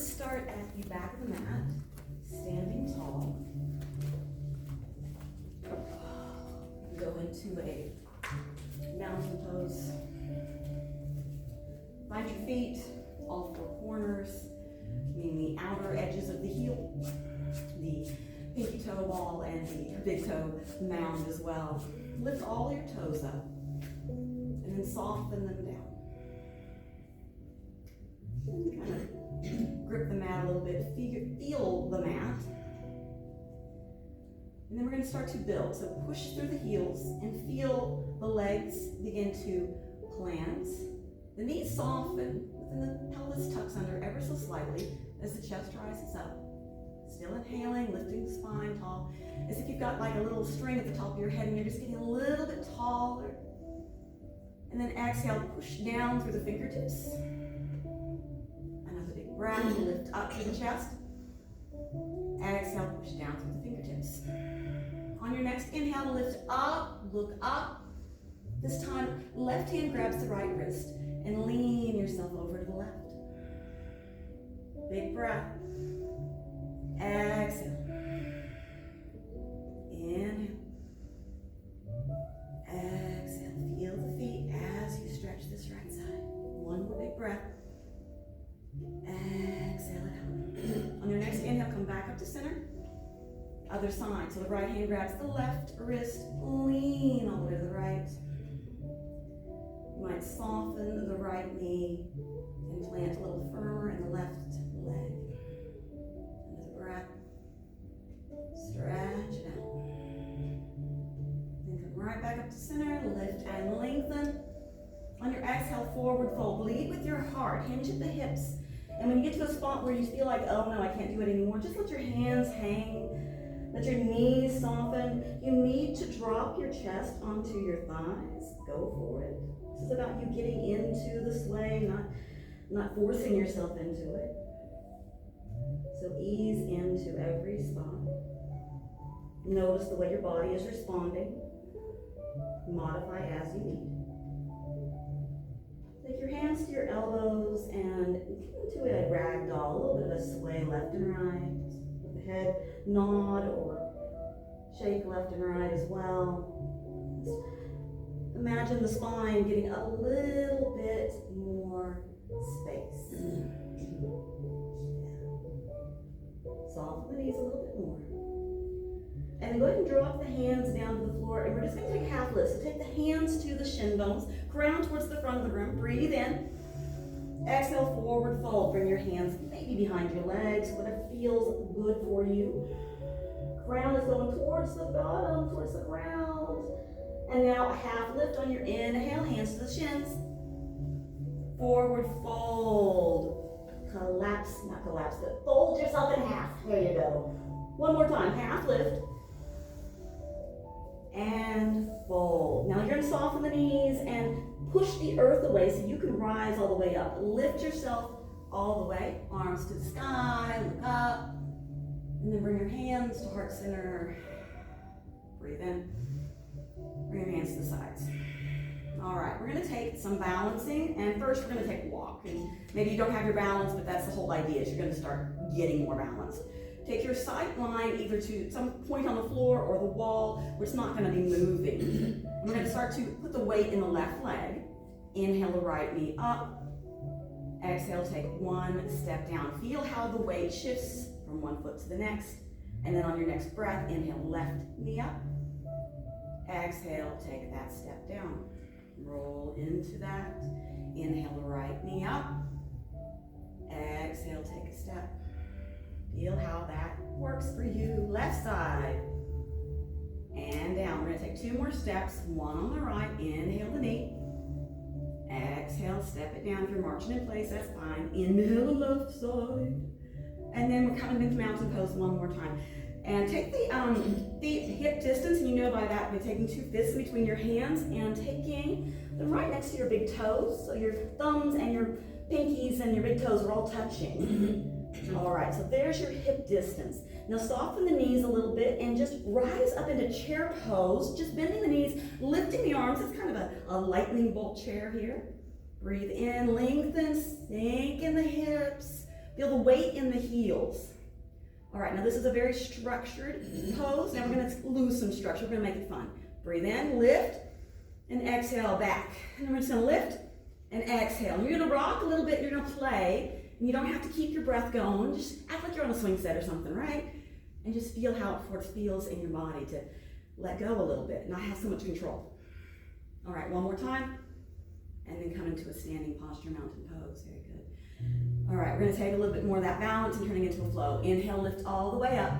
let's start at the back of the mat, standing tall. Go into a mountain pose. Find your feet, all four corners, meaning the outer edges of the heel, the pinky toe ball and the big toe mound as well. Lift all your toes up and then soften them down. And kind of grip the mat a little bit, feel the mat. And then we're going to start to build. So push through the heels and feel the legs begin to plant. The knees soften, and the pelvis tucks under ever so slightly as the chest rises up. Still inhaling, lifting the spine tall, as if you've got like a little string at the top of your head and you're just getting a little bit taller. And then exhale, push down through the fingertips. Another big breath, lift up through the chest. Exhale, push down through the fingertips. On your next inhale, lift up, look up. This time, left hand grabs the right wrist and lean yourself over to the left. Big breath. Exhale. Inhale. Exhale. Feel the feet as you stretch this right side. One more big breath. Exhale it out. On your next inhale, come back up to center. Other side. So the right hand grabs the left wrist. Lean all the way to the right. You might soften the right knee and plant a little firmer in the left leg. Another breath. Stretch it out. Then come right back up to center. Lift and lengthen. On your exhale, forward fold. Lead with your heart. Hinge at the hips. And when you get to a spot where you feel like, oh no, I can't do it anymore, just let your hands hang. Let your knees soften. You need to drop your chest onto your thighs. Go for it. This is about you getting into the sway, not forcing yourself into it. So ease into every spot. Notice the way your body is responding. Modify as you need. Take your hands to your elbows and get into a ragdoll, a little bit of a sway left and right. The head nod or shake left and right as well. Just imagine the spine getting a little bit more space. Yeah. Soften the knees a little bit more. And then go ahead and drop the hands down to the floor, and we're just going to take half lifts. So take the hands to the shin bones, ground towards the front of the room, breathe in. Exhale, forward fold. Bring your hands maybe behind your legs, whatever feels good for you. Crown is going towards the bottom, towards the ground. And now a half lift on your inhale, hands to the shins. Forward fold. Collapse, not collapse, but fold yourself in half. There you go. One more time, half lift. And fold. Now you're going to soften the knees and push the earth away so you can rise all the way up. Lift yourself all the way. Arms to the sky, look up. And then bring your hands to heart center. Breathe in. Bring your hands to the sides. All right, we're going to take some balancing. And first we're going to take a walk. And maybe you don't have your balance, but that's the whole idea, is you're going to start getting more balanced. Take your sight line either to some point on the floor or the wall where it's not going to be moving. We're going to start to put the weight in the left leg. Inhale the right knee up. Exhale, take one step down. Feel how the weight shifts from one foot to the next. And then on your next breath, inhale left knee up. Exhale, take that step down. Roll into that. Inhale the right knee up. Exhale, take a step. Feel how that works for you. Left side. And down. We're going to take two more steps. One on the right. Inhale the knee. Exhale, step it down. If you're marching in place, that's fine. Inhale the left side. And then we're coming into mountain pose one more time. And take the hip distance, and you know by that, by taking two fists in between your hands and taking them right next to your big toes. So your thumbs and your pinkies and your big toes are all touching. All right, so there's your hip distance. Now soften the knees a little bit and just rise up into chair pose, just bending the knees, lifting the arms. It's kind of a lightning bolt chair here. Breathe in, lengthen, sink in the hips. Feel the weight in the heels. All right, now this is a very structured pose. Now we're gonna lose some structure. We're gonna make it fun. Breathe in, lift, and exhale back. And then we're just gonna lift and exhale. And you're gonna rock a little bit, you're gonna play, and you don't have to keep your breath going. Just act like you're on a swing set or something, right? And just feel how it feels in your body to let go a little bit, not have so much control. All right, one more time. And then come into a standing posture, mountain pose. Very good. All right, we're gonna take a little bit more of that balance and turning into a flow. Inhale, lift all the way up.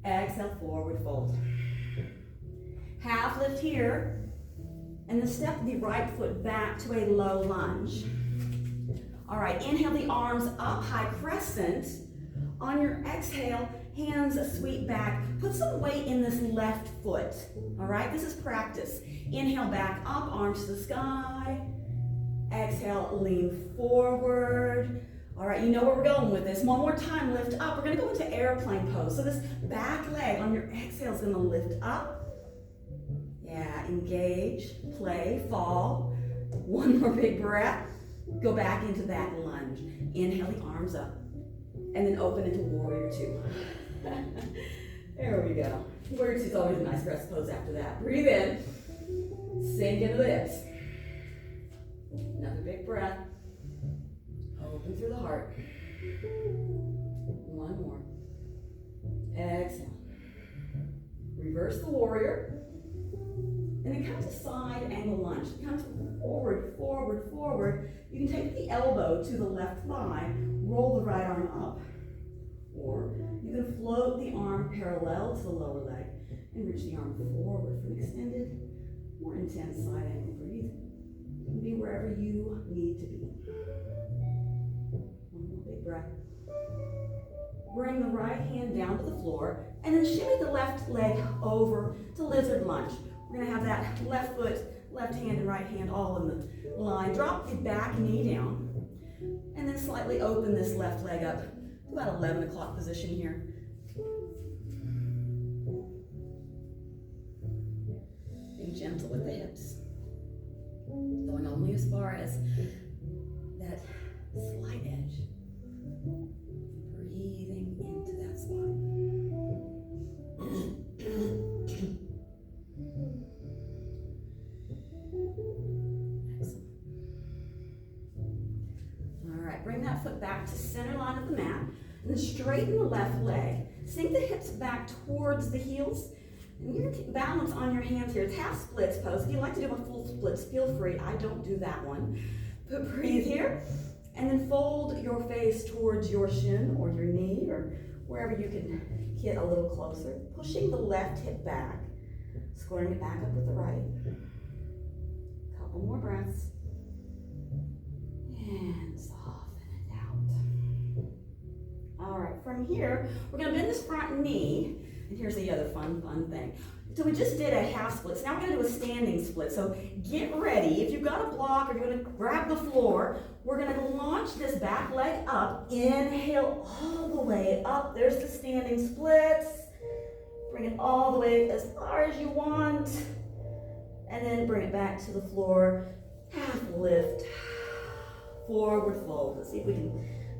Exhale, forward fold. Half lift here, and then step the right foot back to a low lunge. All right, inhale the arms up, high crescent. On your exhale, hands sweep back. Put some weight in this left foot. All right, this is practice. Inhale back up, arms to the sky. Exhale, lean forward. All right, you know where we're going with this. One more time, lift up. We're gonna go into airplane pose. So this back leg on your exhale is gonna lift up. Yeah, engage, play, fall. One more big breath. Go back into that lunge. Inhale the arms up. And then open into warrior two. There we go. Warrior two is always a nice rest pose after that. Breathe in. Sink into the hips. Another big breath. Open through the heart. One more. Exhale. Reverse the warrior. And then come to side angle lunge. Come forward, forward, forward. You can take the elbow to the left thigh, roll the right arm up. Or you can float the arm parallel to the lower leg and reach the arm forward for an extended, more intense side angle breathe. You can be wherever you need to be. One more big breath. Bring the right hand down to the floor and then shimmy the left leg over to lizard lunge. We're gonna have that left foot, left hand and right hand all in the line. Drop the back knee down and then slightly open this left leg up to about 11 o'clock position here. Being gentle with the hips. Going only as far as that slight edge. Breathing into that spot. Excellent. All right, bring that foot back to center line of the mat, and then straighten the left leg. Sink the hips back towards the heels, and you're gonna balance on your hands here. It's half splits pose. If you like to do a full splits, feel free. I don't do that one. But breathe here, and then fold your face towards your shin or your knee or wherever you can get a little closer. Pushing the left hip back, squaring it back up with the right. Couple more breaths. And soften it out. All right, from here, we're gonna bend this front knee. And here's the other fun thing. So we just did a half split. So now we're gonna do a standing split. So get ready. If you've got a block or you're gonna grab the floor, we're gonna launch this back leg up. Inhale all the way up. There's the standing splits. Bring it all the way as far as you want. And then bring it back to the floor. Half lift. Forward fold. Let's see if we can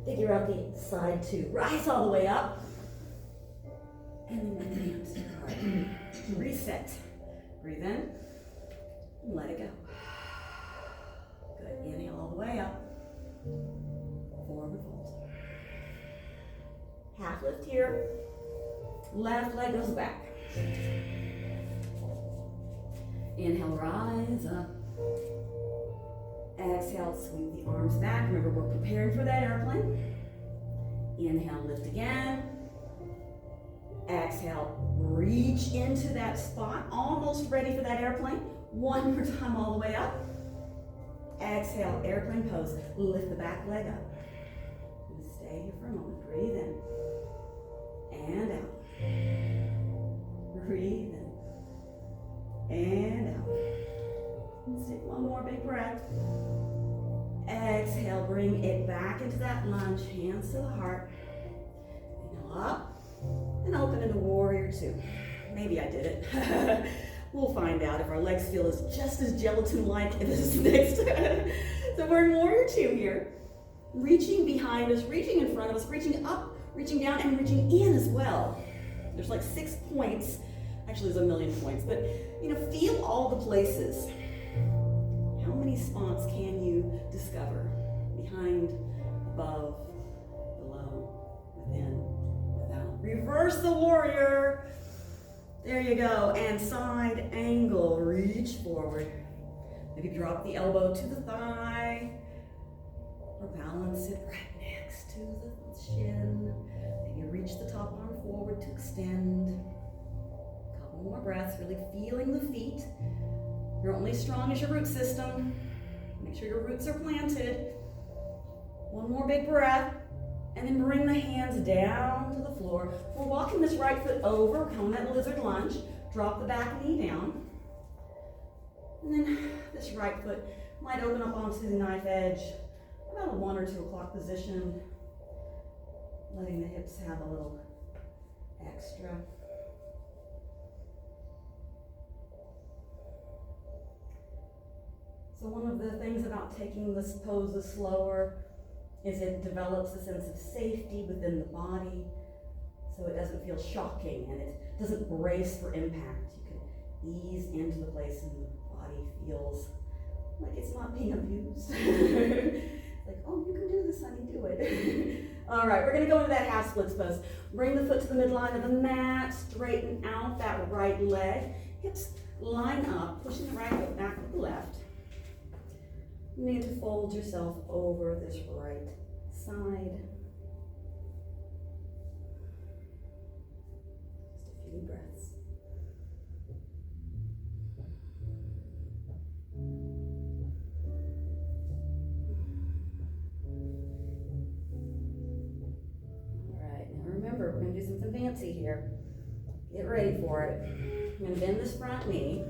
figure out the side two. Rise all the way up. And then advance. All right. Reset. Breathe in. And let it go. Good. Inhale all the way up. Forward fold. Half lift here. Left leg goes back. Inhale, rise up. Exhale, sweep the arms back. Remember, we're preparing for that airplane. Inhale, lift again. Exhale, reach into that spot. Almost ready for that airplane. One more time all the way up. Exhale, airplane pose. Lift the back leg up. And stay here for a moment. Breathe in. And out. Breathe in. And out. Let's take one more big breath. Exhale, bring it back into that lunge. Hands to the heart. Inhale up. And open into warrior two. Maybe I did it. We'll find out if our legs feel just as gelatin-like in this next. So we're in warrior two here. reaching behind us, reaching in front of us, reaching up, reaching down, and reaching in as well. There's like 6 points. Actually, there's a million points, but feel all the places. How many spots can you discover? Behind, above, below, within, without. Reverse the warrior. There you go. And side angle. Reach forward. Maybe drop the elbow to the thigh. Or balance it right next to the shin. Maybe reach the top arm forward to extend. A couple more breaths. Really feeling the feet. You're only as strong as your root system. Make sure your roots are planted. One more big breath. And then bring the hands down to the floor. We're walking this right foot over, come that lizard lunge. Drop the back knee down. And then this right foot might open up onto the knife edge, about a 1 or 2 o'clock position. Letting the hips have a little extra. So one of the things about taking this pose slower is it develops a sense of safety within the body, so it doesn't feel shocking and it doesn't brace for impact. You can ease into the place and the body feels like it's not being abused. Like, oh, you can do this, honey, do it. All right, we're gonna go into that half splits pose. Bring the foot to the midline of the mat, straighten out that right leg. Hips line up, pushing the right foot back with the left. You need to fold yourself over this right side. Just a few breaths. All right, now remember, we're going to do something fancy here. Get ready for it. I'm going to bend this front knee.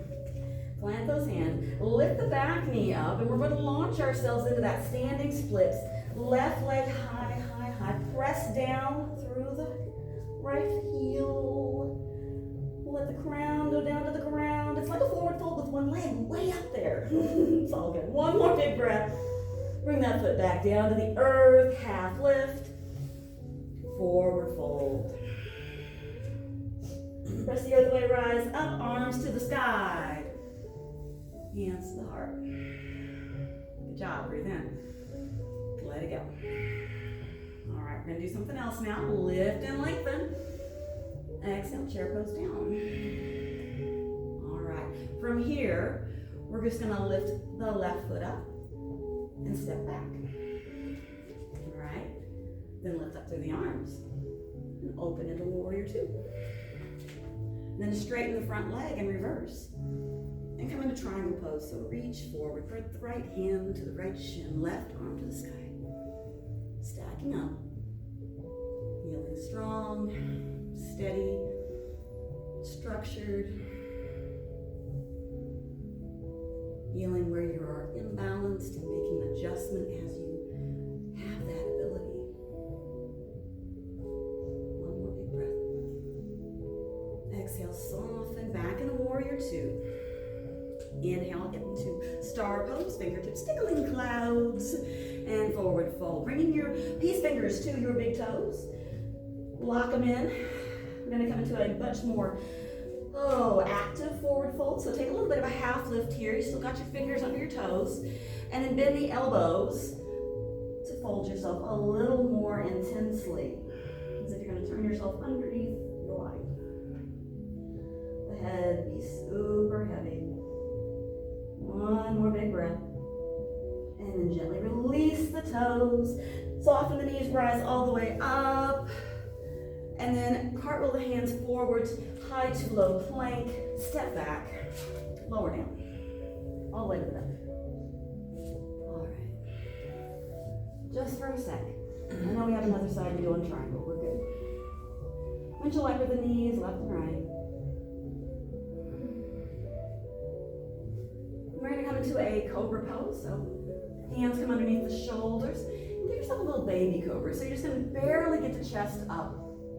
Plant those hands, lift the back knee up, and we're going to launch ourselves into that standing splits. Left leg high, high, high. Press down through the right heel. Let the crown go down to the ground. It's like a forward fold with one leg way up there. It's all good. One more big breath. Bring that foot back down to the earth. Half lift. Forward fold. Press the other way, rise up, arms to the sky. Hands to the heart. Good job, breathe in. Let it go. All right, we're gonna do something else now. Lift and lengthen. Exhale, chair pose down. All right, from here, we're just gonna lift the left foot up and step back. All right, then lift up through the arms and open into warrior two. Then straighten the front leg and reverse. And come into triangle pose. So reach forward, put the right hand to the right shin, left arm to the sky. Stacking up. Feeling strong, steady, structured. Feeling where you are imbalanced and making an adjustment as you have that ability. One more big breath. Exhale, soften back into warrior two. Inhale, get into star pose, fingertips tickling clouds, and forward fold. Bringing your peace fingers to your big toes. Lock them in. We're going to come into a much more active forward fold. So take a little bit of a half lift here. You still got your fingers under your toes. And then bend the elbows to fold yourself a little more intensely. As if you're going to turn yourself underneath your body. The head be super heavy. One more big breath. And then gently release the toes. Soften the knees, rise all the way up. And then cartwheel the hands forwards, high to low plank, step back, lower down, all the way to the back. All right. Just for a sec. I know we have another side to do on triangle. We're good. Interlock with the knees, left and right. We're going to come into a cobra pose. So hands come underneath the shoulders. And give yourself a little baby cobra. So you're just going to barely get the chest up.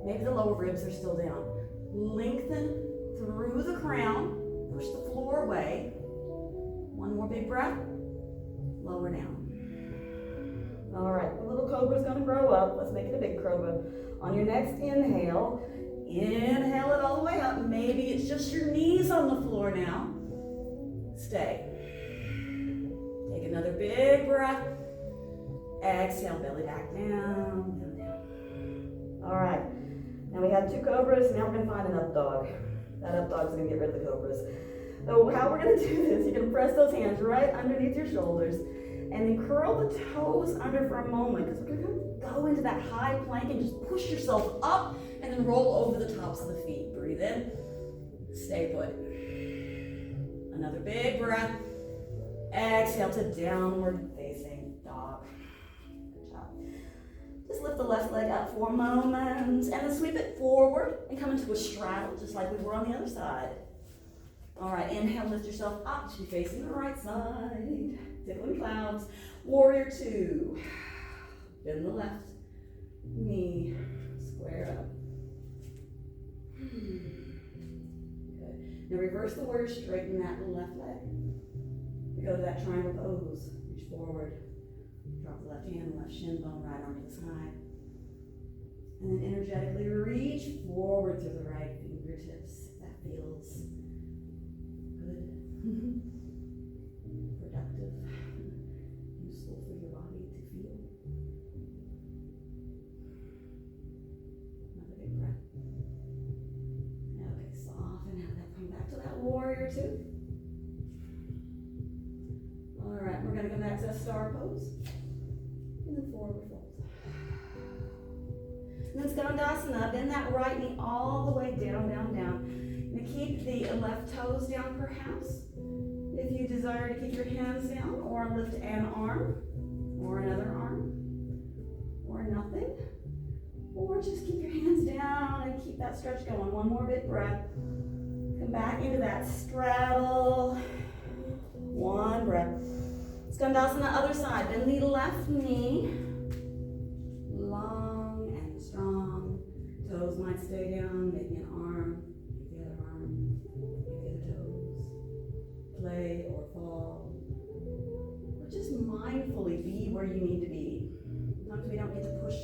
Maybe the lower ribs are still down. Lengthen through the crown. Push the floor away. One more big breath. Lower down. All right, a little little cobra's gonna grow up. Let's make it a big cobra. On your next inhale, inhale it all the way up. Maybe it's just your knees on the floor now. Stay. Take another big breath. Exhale, belly back down, down, down. All right. Now we had 2 cobras. Now we're gonna find an up dog. That up dog's gonna get rid of the cobras. So how we're gonna do this, you're gonna press those hands right underneath your shoulders and then curl the toes under for a moment because we're gonna go into that high plank and just push yourself up and then roll over the tops of the feet. Breathe in, stay put. Another big breath. Exhale to downward facing dog. Good job. Just lift the left leg up for a moment and then sweep it forward and come into a straddle just like we were on the other side. All right, inhale, lift yourself up to facing the right side. Tickling clouds. Warrior 2. Bend the left knee. Square up. Good. Now reverse the warrior, straighten that left leg. We go to that triangle pose. Reach forward. Drop the left hand, left shin bone, right arm to the side. And then energetically reach forward through the right fingertips. That feels good. Productive. Useful for your body to feel. Another big breath. Okay, soften out that. Come back to that warrior 2. All right, we're going to come back to that star pose. And then forward fold. And then Skandasana, bend that right knee all the way down, down, down. And keep the left toes down perhaps. If you desire to keep your hands down or lift an arm or another arm or nothing. Or just keep your hands down and keep that stretch going. One more big breath. Come back into that straddle. One breath. Skandasana, other side. Bend the left knee. Long and strong. Toes might stay down. Maybe an arm. Maybe the other arm. Maybe the other toes. Play or fall. Or just mindfully be where you need to be. Sometimes we don't get to push.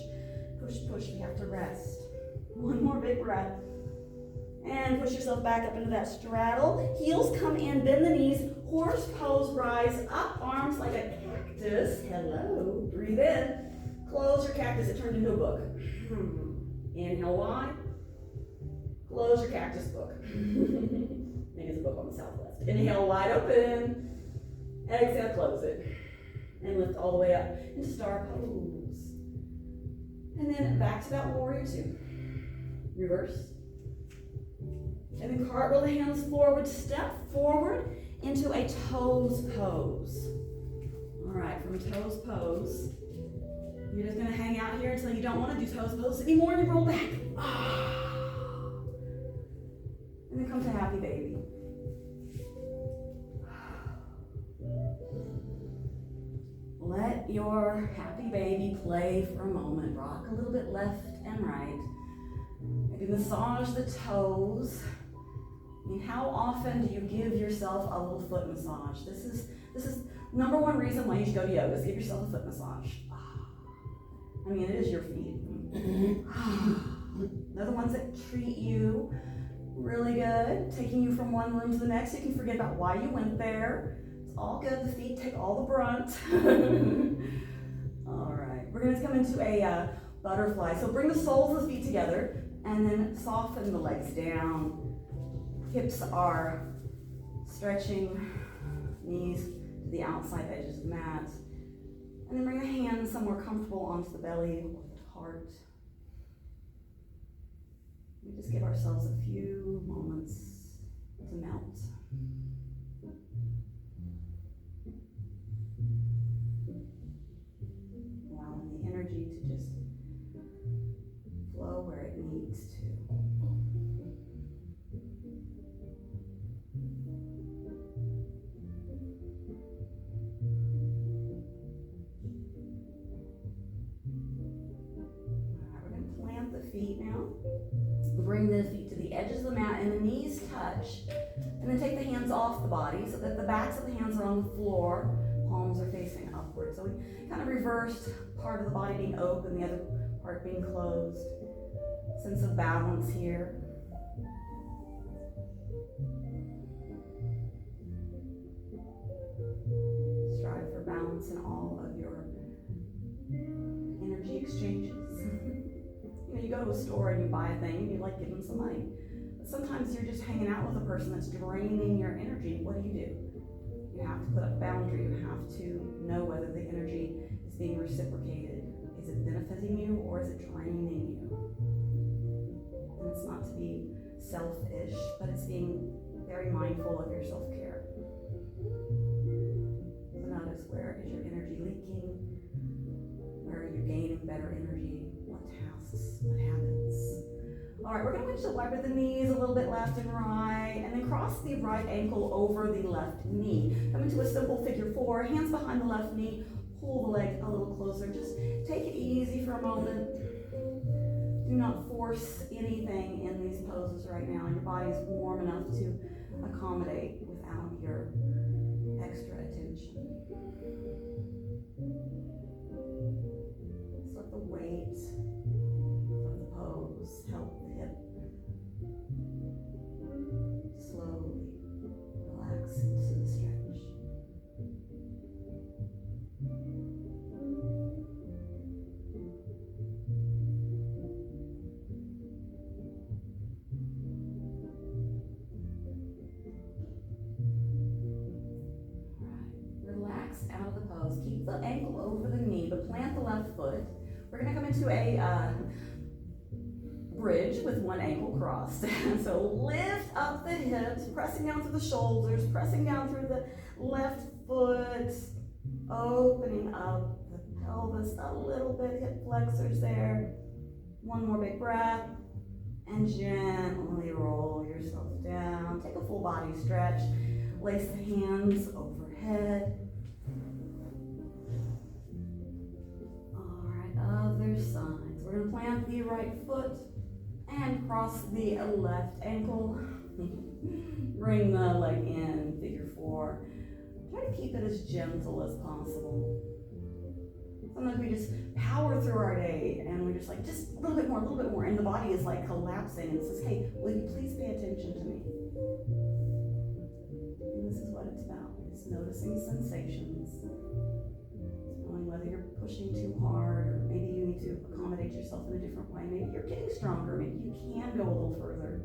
We have to rest. One more big breath. And push yourself back up into that straddle. Heels come in, bend the knees. Horse pose, rise up, arms like a cactus. Hello. Breathe in. Close your cactus. It turned into a book. Inhale wide. Close your cactus book. Maybe it's a book on the southwest. Inhale wide open. Exhale, close it. And lift all the way up into star pose. And then back to that warrior 2. Reverse. And then cartwheel the hands forward, step forward into a toes pose. All right, from toes pose, you're just gonna hang out here until you don't wanna do toes pose anymore and you roll back. And then come to happy baby. Let your happy baby play for a moment. Rock a little bit left and right. Maybe massage the toes. I mean, how often do you give yourself a little foot massage? This is number one reason why you should go to yoga, is give yourself a foot massage. I mean, it is your feet. They're the ones that treat you really good, taking you from one room to the next. You can forget about why you went there. It's all good. The feet take all the brunt. All right, we're going to come into a butterfly. So bring the soles of the feet together and then soften the legs down. Hips are stretching, knees to the outside edges of the mat. And then bring the hands somewhere comfortable onto the belly or the heart. We just give ourselves a few moments to melt. Allowing the energy to just flow where it needs to. Feet now. Bring the feet to the edges of the mat and the knees touch. And then take the hands off the body so that the backs of the hands are on the floor. Palms are facing upward. So we kind of reversed part of the body being open, the other part being closed. Sense of balance here. Strive for balance in all of your energy exchanges. You go to a store and you buy a thing and you like give them some money. But sometimes you're just hanging out with a person that's draining your energy. What do? You have to put up a boundary. You have to know whether the energy is being reciprocated. Is it benefiting you or is it draining you? And it's not to be selfish, but it's being very mindful of your self-care. So notice, where is your energy leaking? Where are you gaining better energy? What tasks? What habits? All right, we're going to just wibber the knees a little bit left and right, and then cross the right ankle over the left knee. Come into a simple figure four, hands behind the left knee, pull the leg a little closer. Just take it easy for a moment. Do not force anything in these poses right now. Your body is warm enough to accommodate without your extra attention. Just let the weight of the pose help the hip slowly relax into the stretch. Out of the pose. Keep the ankle over the knee, but plant the left foot. We're going to come into a bridge with one ankle crossed. So lift up the hips, pressing down through the shoulders, pressing down through the left foot, opening up the pelvis a little bit, hip flexors there. One more big breath, and gently roll yourself down. Take a full body stretch. Lace the hands overhead. Other sides. We're going to plant the right foot and cross the left ankle. Bring the leg in, figure four. Try to keep it as gentle as possible. Sometimes we just power through our day and we're just like, just a little bit more, and the body is like collapsing and says, hey, will you please pay attention to me? And this is what it's about. It's noticing sensations. Whether you're pushing too hard, or maybe you need to accommodate yourself in a different way. Maybe you're getting stronger. Maybe you can go a little further.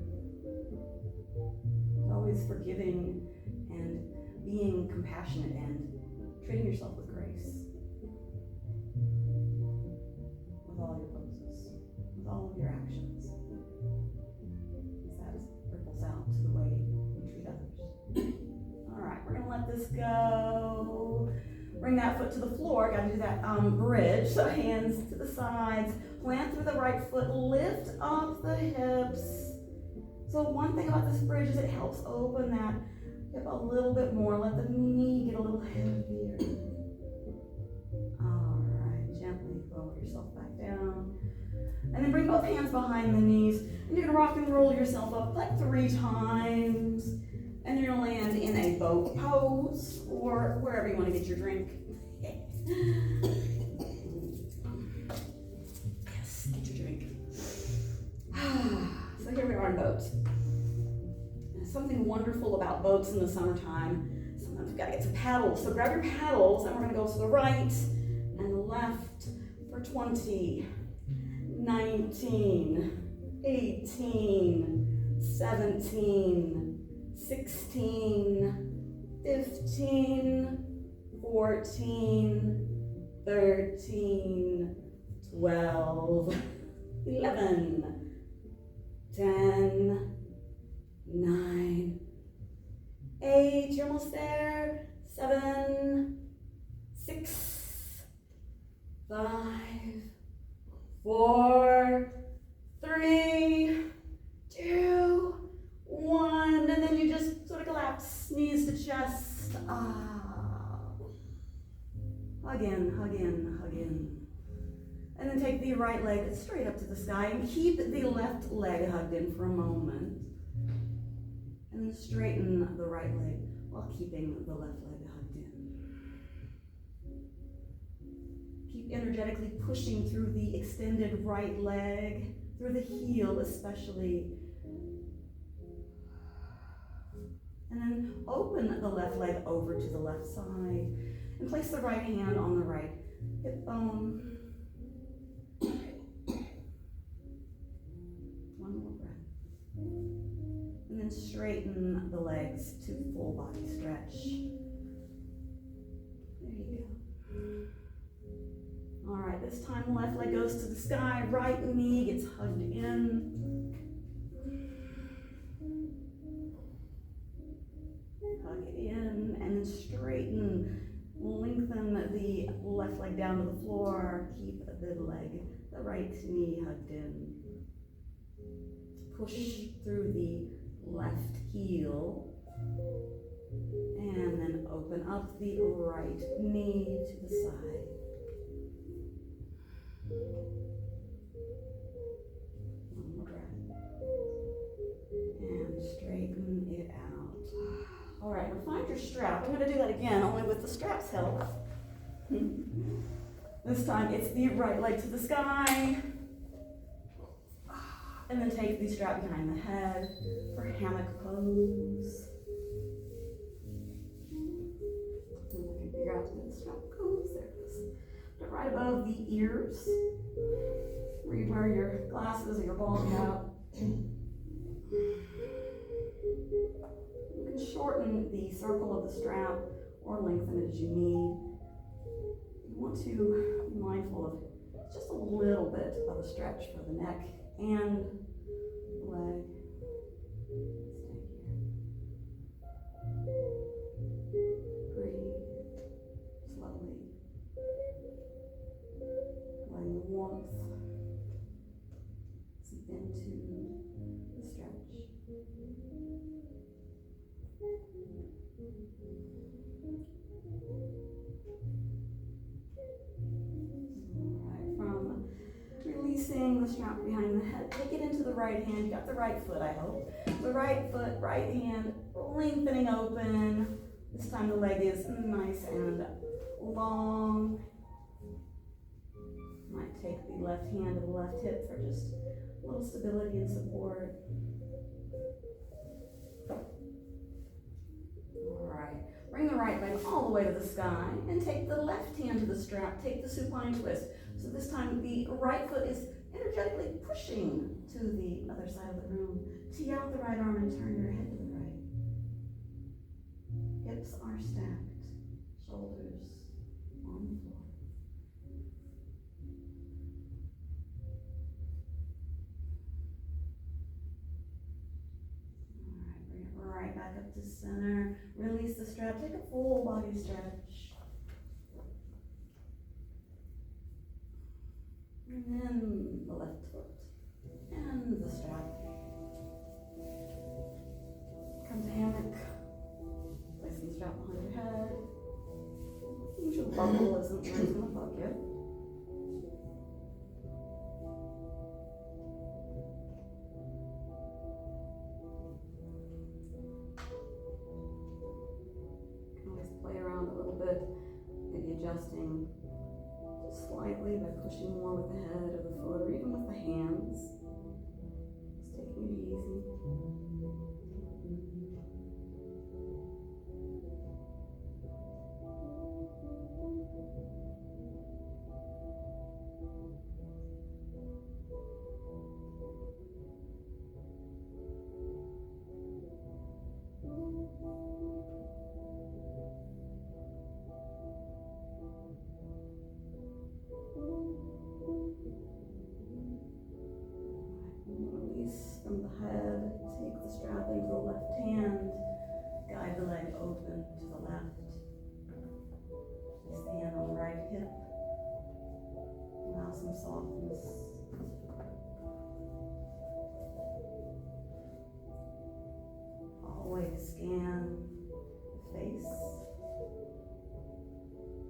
It's always forgiving and being compassionate and treating yourself with grace. With all your poses, with all of your actions. That ripples out to the way you treat others. All right, we're going to let this go. Bring that foot to the floor. Got to do that bridge. So hands to the sides. Plant through the right foot. Lift up the hips. So one thing about this bridge is it helps open that hip a little bit more. Let the knee get a little heavier. All right. Gently lower yourself back down. And then bring both hands behind the knees. And you're going to rock and roll yourself up like 3 times. And you're going to land in a boat pose or wherever you want to get your drink. Yes, get your drink. So here we are in boats. And something wonderful about boats in the summertime, sometimes we've got to get some paddles. So grab your paddles and we're going to go to the right and the left for 20, 19, 18, 17, 16, 15, 14, 13, 12, 11, 10, 9, 8, you're almost there, 7, 6, 5, 4, 3, 2, 1, and then you just sort of collapse, knees to chest. Hug in, hug in, hug in. And then take the right leg straight up to the sky and keep the left leg hugged in for a moment. And then straighten the right leg while keeping the left leg hugged in. Keep keep energetically pushing through the extended right leg, through the heel especially. And then open the left leg over to the left side and place the right hand on the right hip bone. One more breath. And then straighten the legs to full body stretch. There you go. All right, this time left leg goes to the sky, right knee gets hugged in. Hug it in, and then straighten, lengthen the left leg down to the floor. Keep the right knee hugged in. Push through the left heel, and then open up the right knee to the side. One more breath. And straighten it out. All right, now find your strap. I'm going to do that again, only with the strap's help. This time it's the right leg to the sky. And then take the strap behind the head for hammock pose. And we can figure out where the strap goes. There it is. Put it right above the ears, where you wear your glasses or your ball cap. You can shorten the circle of the strap or lengthen it as you need. You want to be mindful of just a little bit of a stretch for the neck and leg. Stay here. Breathe slowly. Letting the warmth seep into the stretch. Releasing the strap behind the head. Take it into the right hand. You got the right foot, I hope. The right foot, right hand, lengthening open. This time the leg is nice and long. Might take the left hand to the left hip for just a little stability and support. All right. Bring the right leg all the way to the sky and take the left hand to the strap. Take the supine twist. So this time the right foot is energetically pushing to the other side of the room. Tee out the right arm and turn your head to the right. Hips are stacked, shoulders on the floor. All right, bring it right back up to center. Release the strap, take a full body stretch. And then the left foot and the strap. Come to hammock. Placing the strap behind your head. Your bubble isn't where it's going to bug you. You can always play around a little bit, maybe adjusting just slightly by pushing more with the head or the foot or even with the hands. Just taking it easy. Release from the head, take the strap into the left hand, guide the leg open to the left. Place the hand on the right hip. Allow some softness. Always scan the face.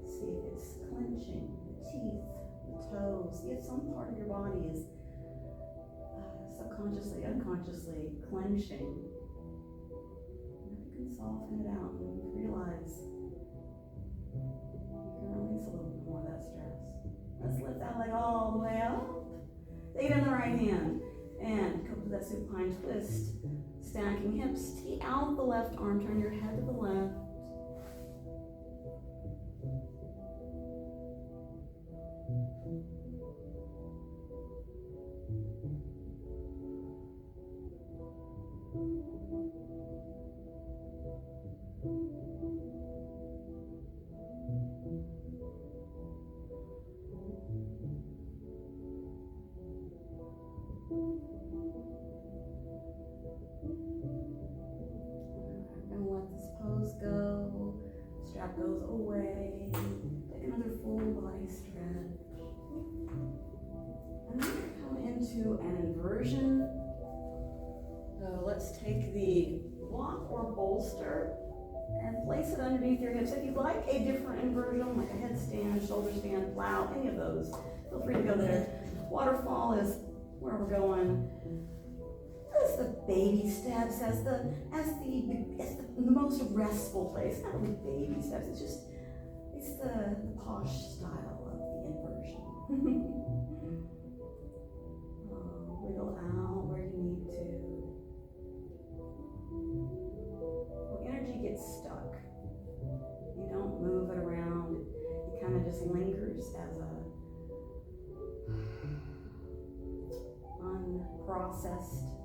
See if it's clenching, the teeth, the toes. See if some part of your body is subconsciously, unconsciously clenching. And if you can soften it out and realize you can release a little bit more of that stress. Let's lift that leg all the way up. Take it in the right hand. And come to that supine twist. Stacking hips. Tee out the left arm. Turn your head to the left. Go. Strap goes away. Take another full body stretch. And then we come into an inversion. So let's take the block or bolster and place it underneath your hips. If you'd like a different inversion, like a headstand, shoulder stand, plow, any of those, feel free to go there. Waterfall is where we're going. As the baby steps, as the most restful place. Not really baby steps, it's the posh style of the inversion. Wiggle out where you need to. When energy gets stuck, you don't move it around. It kind of just lingers as a unprocessed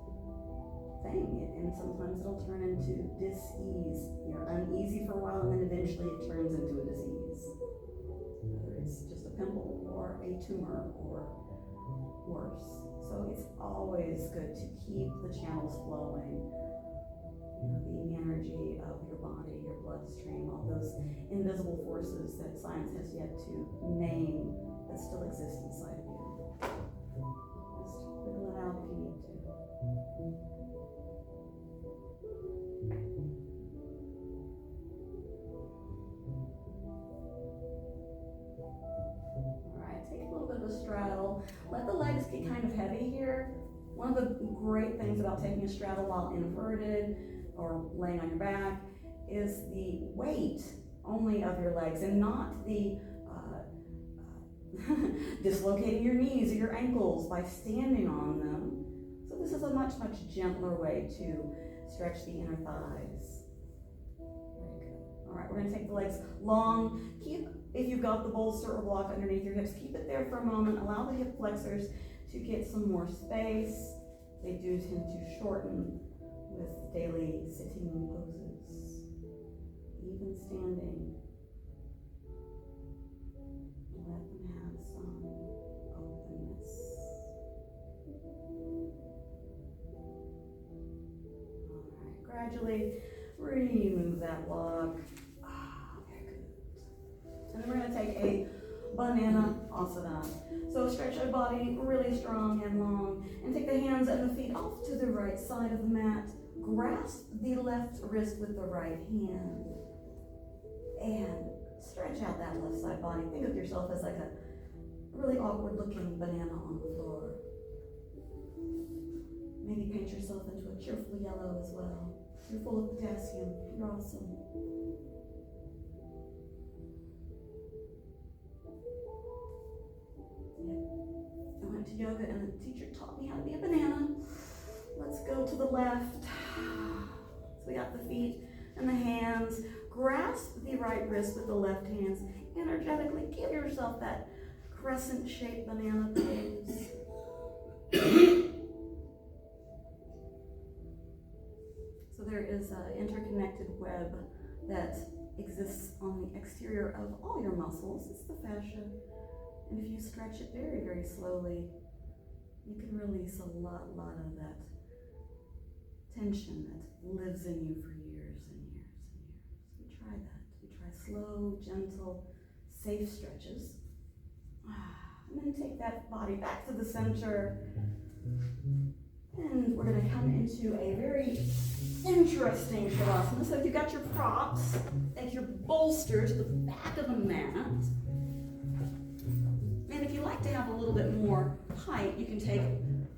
thing, and sometimes it'll turn into dis-ease. You're uneasy for a while, and then eventually it turns into a disease. Whether it's just a pimple or a tumor or worse. So it's always good to keep the channels flowing. The energy of your body, your bloodstream, all those invisible forces that science has yet to name that still exist inside of you. Just wiggle it out if you need to. Alright, take a little bit of a straddle. Let the legs get kind of heavy here. One of the great things about taking a straddle while inverted or laying on your back is the weight only of your legs and not the dislocating your knees or your ankles by standing on them. So this is a much, much gentler way to stretch the inner thighs. Very good. All right, we're going to take the legs long. If you've got the bolster or block underneath your hips, keep it there for a moment. Allow the hip flexors to get some more space. They do tend to shorten with daily sitting poses. Even standing. Let them have some openness. Alright, gradually remove that block. Very good. And then we're going to take a banana asana. So stretch your body really strong and long, and take the hands and the feet off to the right side of the mat. Grasp the left wrist with the right hand. And stretch out that left side body. Think of yourself as like a really awkward looking banana on the floor. Maybe paint yourself into a cheerful yellow as well. You're full of potassium. You're awesome. I went to yoga and the teacher taught me how to be a banana. Let's go to the left. So we got the feet and the hands. Grasp the right wrist with the left hands. Energetically give yourself that crescent-shaped banana pose. So there is an interconnected web that exists on the exterior of all your muscles. It's the fascia. And if you stretch it very, very slowly, you can release a lot of that tension that lives in you for years and years and years. We try that. We try slow, gentle, safe stretches. And then take that body back to the center. And we're going to come into a very interesting shavasana. So if you've got your props, take your bolster to the back of the mat. And if you like to have a little bit more height, you can take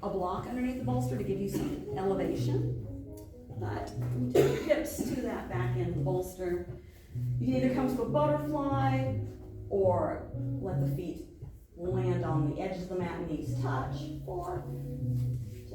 a block underneath the bolster to give you some elevation. But you take your hips to that back end bolster. You can either come to a butterfly or let the feet land on the edges of the mat, knees touch. 4,